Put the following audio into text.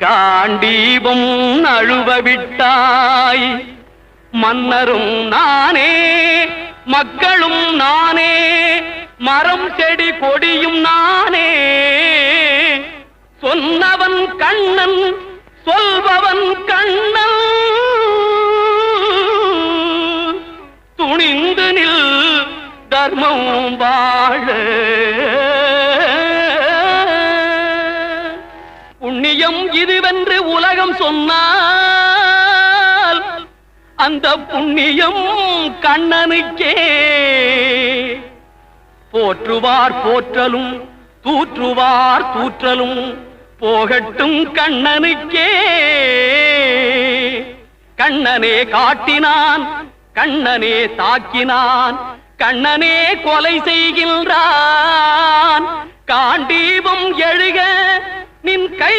காண்டீபம் அழுவ விட்டாய். மன்னரும் நானே, மக்களும் நானே, மரம் செடி கொடியும் நானே. சொன்னவன் கண்ணன், சொல்பவன் கண்ணன். துணிந்து நில் தர்மம் வாழ. புண்ணியம் இதுவென்று உலகம் சொன்னால் அந்த புண்ணியம் கண்ணனுக்கே. போற்றுவார் போற்றலும், தூற்றுவார் தூற்றலும் போகட்டும் கண்ணனுக்கே. கண்ணனே காட்டினான், கண்ணனே தாக்கினான், கண்ணனே கொலை செய்கின்றான். காண்டீபம் எழுக நின் கை